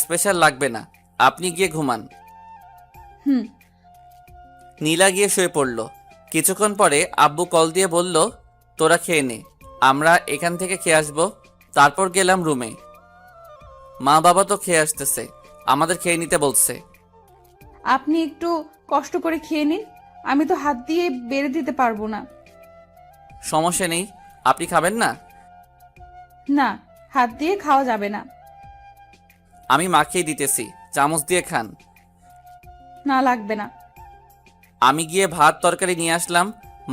স্পেশাল লাগবে না, আপনি গিয়ে ঘুমান। হুম। নীলা গিয়ে শুয়ে পড়ল। কিছুক্ষণ পরে আব্বু কল দিয়ে বলল, তোরা খেয়ে নে, আমরা এখান থেকে খেয়ে আসবো। তারপর গেলাম রুমে। মা বাবা তো খেয়ে আসতেছে, আমাদের খেয়ে নিতে বলছে। আপনি একটু কষ্ট করে খেয়ে নিন, আমি তো হাত দিয়ে বেড়ে দিতে পারবো না। সমস্যা নেই, আপনি খাবেন না? না, হাত দিয়ে খাওয়া যাবে না। আমি মাখিয়ে দিতেছি, চামচ দিয়ে খান। না, লাগবে না। আমি গিয়ে ভাত তরকারি নিয়ে আসলাম,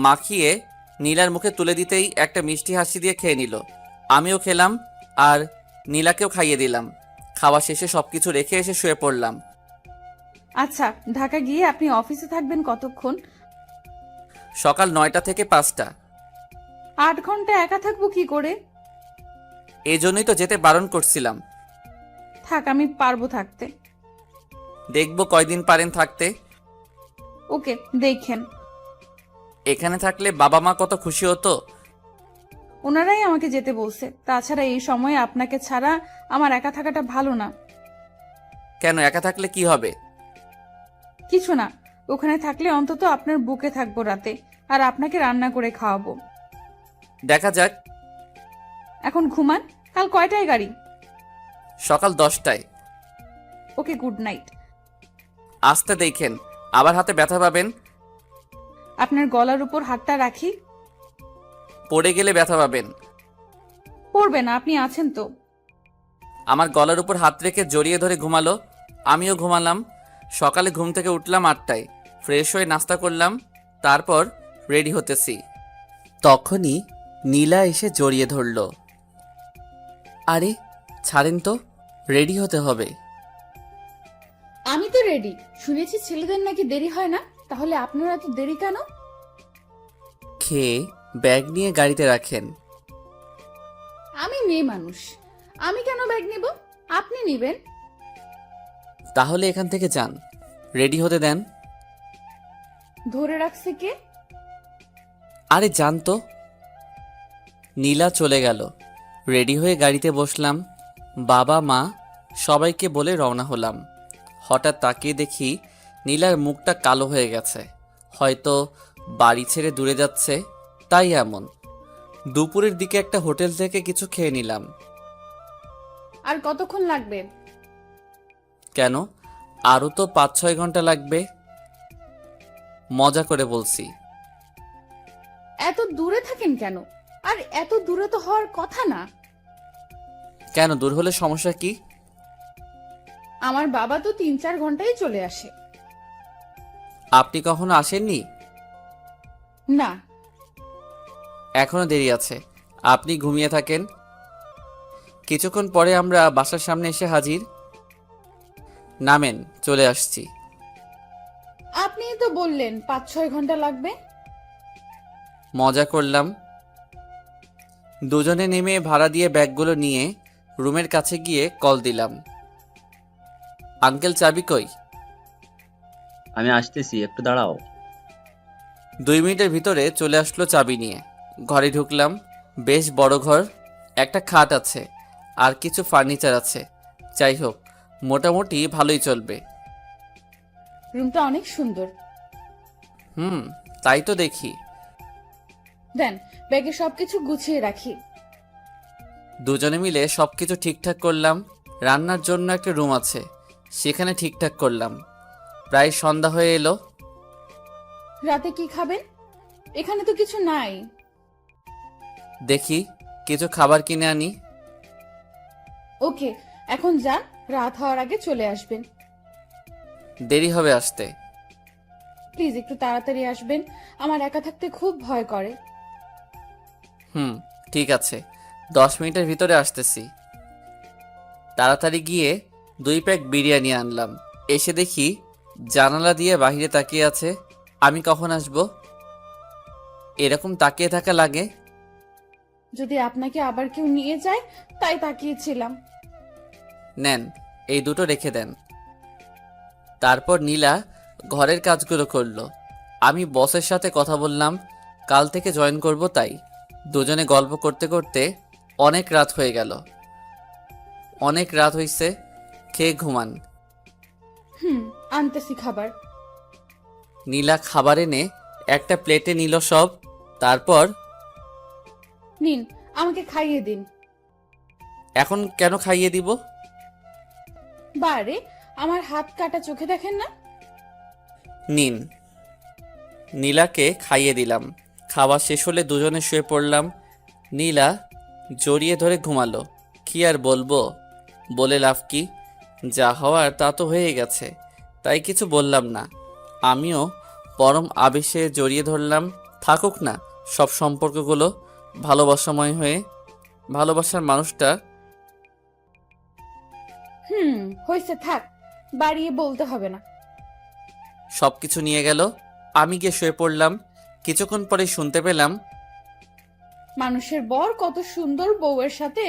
মাখিয়ে নীলার মুখে তুলে দিতেই একটা মিষ্টি হাসি দিয়ে খেয়ে নিল। আমিও খেলাম আর নীলাকেও খাইয়ে দিলাম। খাওয়া শেষে সবকিছু রেখে এসে শুয়ে পড়লাম। আচ্ছা, ঢাকা গিয়ে আপনি অফিসে থাকবেন কতক্ষণ? সকাল 9টা থেকে 5টা। 8 ঘন্টা একা থাকবো কি করে? এই জন্যই তো যেতে বারণ করছিলাম। থাক, আমি পারবো থাকতে। দেখবো কয়দিন পারেন থাকতে। ওকে, দেখেন। এখানে থাকলে বাবা মা কত খুশি হতো। ওনারাই আমাকে যেতে বলছে। তাছাড়া এই সময়ে আপনাকে ছাড়া আমার একা থাকাটা ভালো না। কেন, একা থাকলে কি হবে? কিছু না, ওখানে থাকলে অন্তত আপনার বুকে থাকবো রাতে, আর আপনাকে রান্না করে খাওয়াবো। দেখা যাক। এখন ঘুমান। কাল কয়টায় গাড়ি? সকাল 10টায়। ওকে, গুড নাইট। আসতে দেখেন, আবার হাতে ব্যথা পাবেন। আপনার গলার উপর হাতটা রাখি। পড়ে গেলে ব্যথা পাবেন। পড়বে না, আপনি আছেন তো। আমার গলার উপর হাত রেখে জড়িয়ে ধরে ঘুমালো। আমিও ঘুমালাম। সকালে ঘুম থেকে উঠলাম 8টায়, ফ্রেশ হয়ে নাস্তা করলাম, তারপর রেডি হতেছি। তখনই নীলা এসে জড়িয়ে ধরল। আরে ছাড়েন তো, রেডি হতে হবে। আমি তো রেডি। শুনেছি ছেলেদের নাকি দেরি হয় না, তাহলে আপনারা এত দেরি কেন? খেয়ে ব্যাগ নিয়ে গাড়িতে রাখেন। আমি মেয়ে মানুষ, আমি কেন ব্যাগ নিব? আপনি নিবেন। তাহলে এখান থেকে যান, রেডি হতে দেন। ধরে রাখছে কে? আরে যান তো। নীলা চলে গেল। রেডি হয়ে গাড়িতে বসলাম। বাবা মা সবাইকে বলে রওনা হলাম। হঠাৎ তাকিয়ে দেখি নীলার মুখটা কালো হয়ে গেছে। হয়তো বাড়ি ছেড়ে দূরে যাচ্ছে, তাই এমন। দুপুরের দিকে একটা হোটেল থেকে কিছু খেয়ে নিলাম। আর কতক্ষণ লাগবে? কেন, আরও তো 5-6 ঘন্টা লাগবে। মজা করে বলছি। এত দূরে থাকেন কেন? আর এত দূরে তো হওয়ার কথা না। কেন, দূর হলে সমস্যা কি? আমার বাবা তো 3-4 ঘন্টায় চলে আসে। আপনি কখনো আসেননি? না। এখনো দেরি আছে, আপনি ঘুমিয়ে থাকেন। কিছুক্ষণ পরে আমরা বাসার সামনে এসে হাজির। নামেন, চলে আসছি। আপনি তো বললেন 5-6 ঘন্টা লাগবে। মজা করলাম। দুজনে নেমে ভাড়া দিয়ে ব্যাগগুলো নিয়ে রুমের কাছে গিয়ে কল দিলাম। আঙ্কেল, চাবি কই? আমি আসতেছি, একটু দাঁড়াও। 2 মিনিটের ভিতরে চলে আসলো চাবি নিয়ে। ঘরে ঢুকলাম। বেশ বড় ঘর, একটা খাট আছে আর কিছু ফার্নিচার আছে। যাই হোক, মোটামুটি ভালোই চলবে। রুমটা অনেক সুন্দর। তাই তো দেখি। দেন, ব্যাগে সবকিছু গুছিয়ে রাখি। দুজনে মিলে সবকিছু ঠিকঠাক করলাম। রান্নার জন্য একটা রুম আছে, সেখানে ঠিকঠাক করলাম। প্রায় সন্ধ্যা হয়ে এলো। রাতে কি খাবেন? এখানে তো কিছু নাই। দেখি কিছু খাবার কিনে আনি। ওকে, এখন যান, রাত হওয়ার আগে চলে আসবেন। দেরি হবে আসতে। প্লিজ একটু তাড়াতাড়ি আসবেন, আমার একা থাকতে খুব ভয় করে। ঠিক আছে, 10 মিনিটের ভিতরে আসতেছি। তাড়াতাড়ি গিয়ে 2 প্যাক বিরিয়ানি আনলাম। এসে দেখি জানালা দিয়ে বাইরে তাকিয়ে আছে। আমি কখন আসব? এরকম তাকিয়ে থাকা লাগে? যদি আপনাকে আবার কেউ নিয়ে যায় তাই তাকিয়েছিলাম। নেন, এই দুটো রেখে দেন। তারপর নীলা ঘরের কাজগুলো করলো। আমি বসের সাথে কথা বললাম, কাল থেকে জয়েন করব, তাই দুজনে গল্প করতে করতে অনেক রাত হয়ে গেল। অনেক রাত হইছে, খেয়ে ঘুমান। আনতেছি খাবার। নীলা খাবার এনে একটা প্লেটে নিল সব। তারপর, নিন, আমাকে খাইয়ে দিন। এখন কেন খাইয়ে দিব? বারে, আমার হাত কাটা চোখে দেখেন না? নিন। নীলাকে খাইয়ে দিলাম। খাওয়া শেষ হলে দুজনে শুয়ে পড়লাম। নীলা জড়িয়ে ধরে ঘুমালো। কি আর বলবো, বলে লাভ কি? যা হওয়ার তা তো হয়ে গেছে, তাই কিছু বললাম না। আমিও পরম আবেশে জড়িয়ে ধরলাম। থাকুক না সব সম্পর্কগুলো ভালোবাসাময় হয়ে। ভালোবাসার মানুষটা হয়েছে, থাক, বাড়িয়ে বলতে হবে না। সব কিছু নিয়ে গেল। আমি গিয়ে শুয়ে পড়লাম। কিছুক্ষণ পরে শুনতে পেলাম, মানুষের বর কত সুন্দর বউয়ের সাথে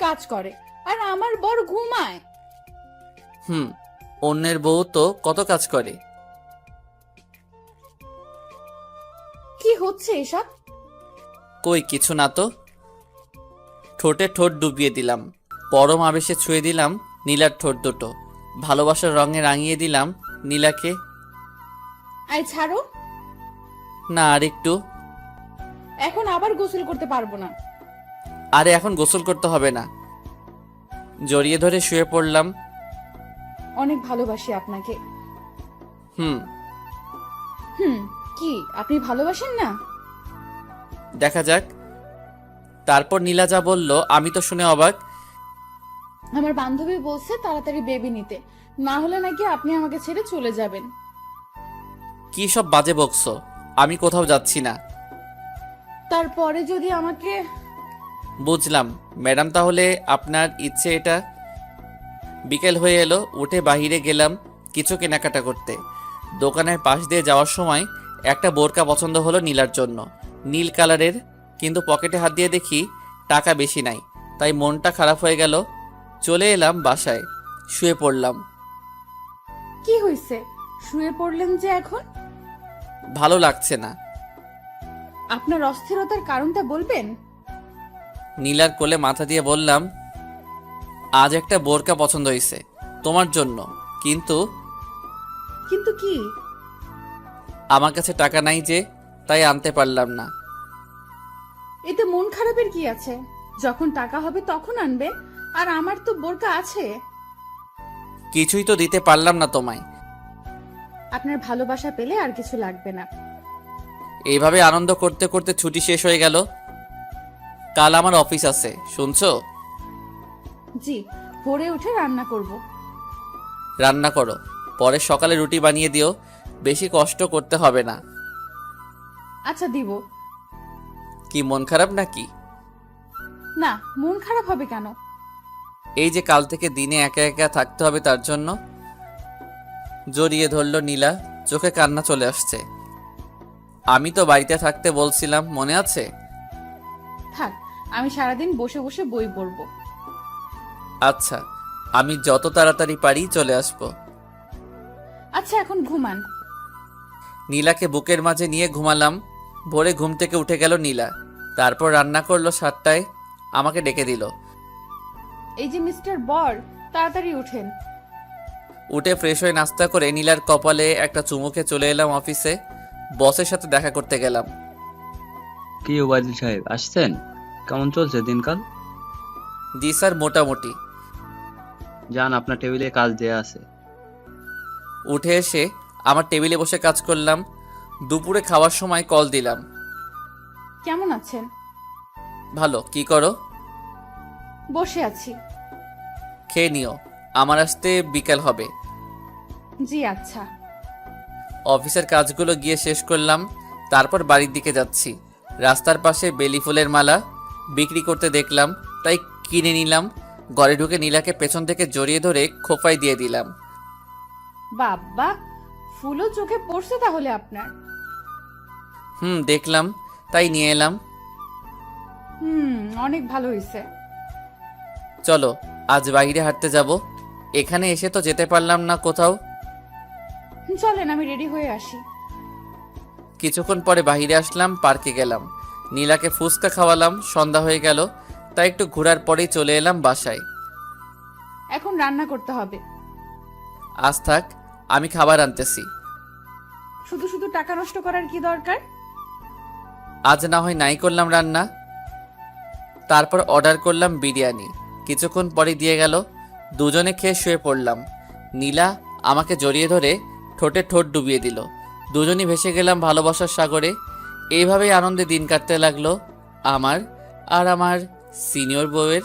কাজ করে, আর আমার বর ঘুমায়। অন্যের বউ তো কত কাজ করে। কি হচ্ছে এসব? কই কিছু না তো। ঠোঁটে ঠোঁট ডুবিয়ে দিলাম। পরম আবেশে ছুঁয়ে দিলাম নীলার ঠোঁট দুটো। ভালোবাসার রঙে রাঙিয়ে দিলাম নীলাকে। আই ছাড়ো। না, আর একটু। এখন আবার গোসল করতে পারবো না। আরে এখন গোসল করতে হবে না। জড়িয়ে ধরে শুয়ে পড়লাম। অনেক ভালোবাসি আপনাকে। হুম। কি আপনি ভালোবাসেন না? দেখা যাক। তারপর নীলা যা বলল আমি তো শুনে অবাক। আমার বান্ধবী বলছে তাড়াতাড়ি বেবি নিতে, না হলে নাকি আপনি আমাকে ছেড়ে চলে যাবেন। কি সব বাজে বকছো? আমি কোথাও যাচ্ছি না। তারপরে যদি আমাকে... বুঝলাম ম্যাডাম, তাহলে আপনার ইচ্ছে এটা। বিকেল হয়ে এলো, উঠে বাহিরে গেলাম কিছু কেনাকাটা করতে। দোকানের পাশ দিয়ে যাওয়ার সময় একটা বোরকা পছন্দ হলো নীলার জন্য, নীল কালারের। কিন্তু পকেটে হাত দিয়ে দেখি টাকা বেশি নাই, তাই মনটা খারাপ হয়ে গেল। চলে এলাম বাসায়, শুয়ে পড়লাম। কি হয়েছে, শুয়ে পড়লেন যে এখন? ভালো লাগছে না। আপনার অস্থিরতার কারণটা বলবেন? নীলার কোলে মাথা দিয়ে বললাম, আজ একটা বোরকা পছন্দ হয়েছে তোমার জন্য, কিন্তু কিন্তু কি? আমার কাছে টাকা নাই যে, তাই আনতে পারলাম না। এতে মন খারাপের কি আছে? যখন টাকা হবে তখন আনবে, আর আমার তো বোরকা আছে। কিছুই তো দিতে পারলাম না তোমায়। আপনার ভালোবাসা পেলে আর কিছু লাগবে না। এইভাবে আনন্দ করতে করতে ছুটি শেষ হয়ে গেল। কাল আমার অফিস আছে, শুনছো? জি, ভোরে উঠে রান্না করব। রান্না করো, পরে সকালে রুটি বানিয়ে দিও, বেশি কষ্ট করতে হবে না। আচ্ছা, দিব। কি মন খারাপ নাকি? না, মন খারাপ হবে কেন? এই যে কাল থেকে দিনে একা একা থাকতে হবে তার জন্য। জড়িয়ে ধরলো নীলা, চোখে কান্না চলে আসছে। আমি তো বাড়িতে থাকতে বলছিলাম, মনে আছে? থাক, আমি সারাদিন বসে বসে বই পড়বো। আচ্ছা, আমি যত তাড়াতাড়ি পারি চলে আসবো। আচ্ছা, এখন ঘুমান। নীলাকে বুকের মাঝে নিয়ে ঘুমালাম। ভোরে ঘুম থেকে উঠে গেল নীলা। তারপর রান্না করলো 7টায়, আমাকে ডেকে দিল। এই যে মিস্টার বর, তাড়াতাড়ি উঠেন। উঠে ফ্রেশ হয়ে নাস্তা করে নীলার কপালে একটা চুমুকে চলে এলাম অফিসে। বসের সাথে দেখা করতে গেলাম। কি ওবায়দুল সাহেব আসছেন? কেমন চলছে দিনকাল? জি স্যার, মোটামুটি। যান, আপনার টেবিলে কাজ দেয়া আছে। উঠে এসে আমার টেবিলে বসে কাজ করলাম। দুপুরে খাওয়ার সময় কল দিলাম। কেমন আছেন? ভালো। কি করো? বসে আছি। খেয়ে নিও, আমার আসতে বিকেল হবে। জি আচ্ছা। অফিসের কাজগুলো গিয়ে শেষ করলাম। তারপর বাড়ির দিকে যাচ্ছি। রাস্তার পাশে বেলি ফুলের মালা বিক্রি করতে দেখলাম, তাই কিনে নিলাম। ঘরে ঢুকে নীলাকে পেছন থেকে জড়িয়ে ধরে খোঁপায় দিয়ে দিলাম। বাবা, ফুলও চোখে পড়ছে তাহলে আপনার। দেখলাম। তাই নিয়ে এলাম। অনেক ভালো হয়েছে। চলো আজ বাইরে হাঁটতে যাব। এখানে এসে তো যেতে পারলাম না কোথাও। চলেন আমি রেডি হয়ে আসি। কিছুক্ষণ পরে বাইরে আসলাম, পার্কে গেলাম, নীলাকে ফুচকা খাওয়ালাম। সন্ধ্যা হয়ে গেল, তাই একটু ঘোরার পরেই চলে এলাম বাসায়। এখন রান্না করতে হবে। আজ থাক, আমি খাবার আনতেছি। শুধু শুধু টাকা নষ্ট করার কি দরকার? আজ না হয় নাই করলাম রান্না। তারপর অর্ডার করলাম বিরিয়ানি। কিছুক্ষণ পরে দিয়ে গেল, দুজনে খেয়ে শুয়ে পড়লাম। নীলা আমাকে জড়িয়ে ধরে ঠোঁটে ঠোঁট ডুবিয়ে দিল। দুজনই ভেসে গেলাম ভালোবাসার সাগরে। এইভাবেই আনন্দে দিন কাটতে লাগলো আমার আর আমার সিনিয়র বউয়ের।